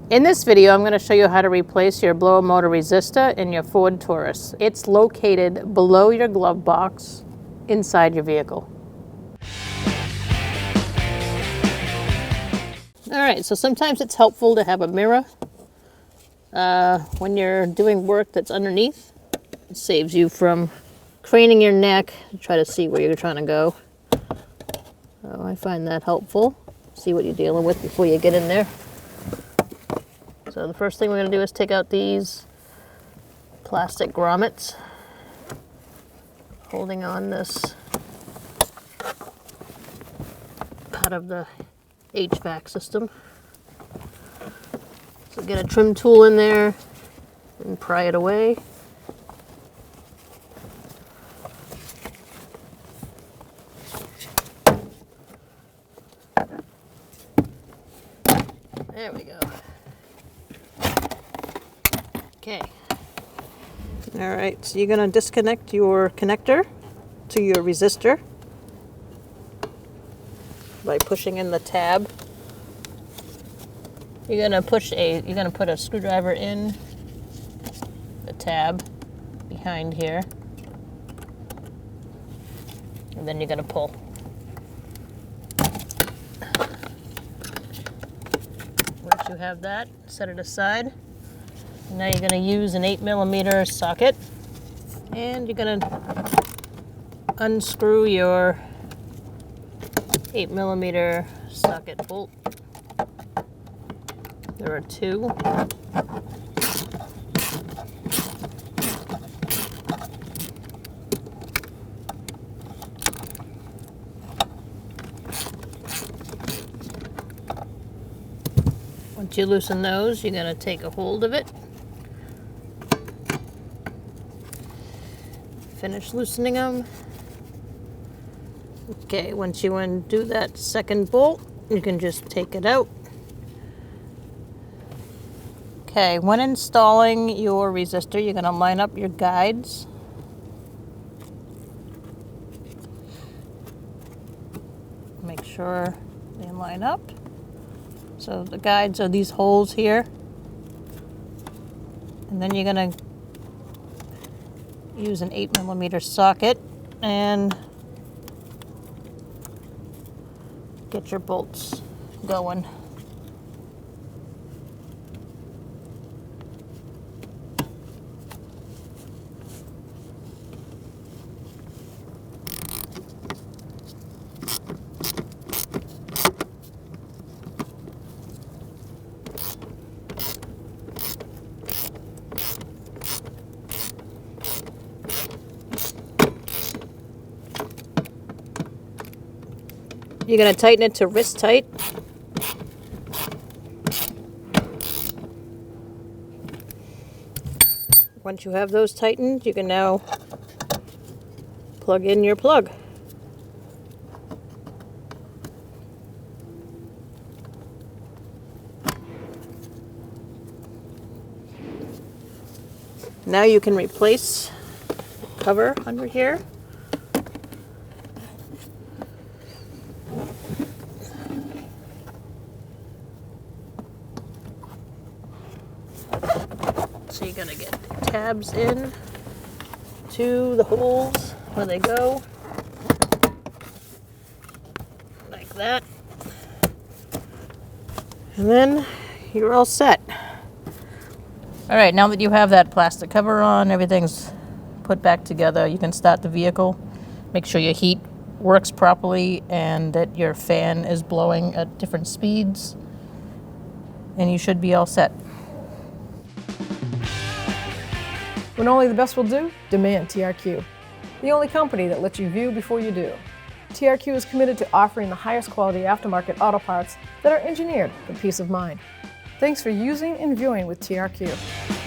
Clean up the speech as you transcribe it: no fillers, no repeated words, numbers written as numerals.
In this video, I'm going to show you how to replace your blower motor resistor in your Ford Taurus. It's located below your glove box inside your vehicle. All right, so sometimes it's helpful to have a mirror when you're doing work that's underneath. It saves you from craning your neck to try to see where you're trying to go. So I find that helpful. See what you're dealing with before you get in there. So the first thing we're going to do is take out these plastic grommets, holding on this part of the HVAC system. So get a trim tool in there and pry it away. There we go. Okay. All right, so you're going to disconnect your connector to your resistor by pushing in the tab. You're going to put a screwdriver in the tab behind here. And then you're going to pull. Once you have that, set it aside. Now you're going to use an 8mm socket, and you're going to unscrew your 8mm socket bolt. There are two. Once you loosen those, you're going to take a hold of it. Finish loosening them. Okay, once you undo that second bolt, you can just take it out. Okay, when installing your resistor, you're going to line up your guides. Make sure they line up. So the guides are these holes here. And then you're going to use an 8mm socket and get your bolts going. You're going to tighten it to wrist tight. Once you have those tightened, you can now plug in your plug. Now you can replace the cover under here. So you're going to get tabs in to the holes where they go, like that. And then you're all set. All right, now that you have that plastic cover on, everything's put back together, you can start the vehicle. Make sure your heat works properly and that your fan is blowing at different speeds, and you should be all set. When only the best will do, demand TRQ. The only company that lets you view before you do. TRQ is committed to offering the highest quality aftermarket auto parts that are engineered for peace of mind. Thanks for using and viewing with TRQ.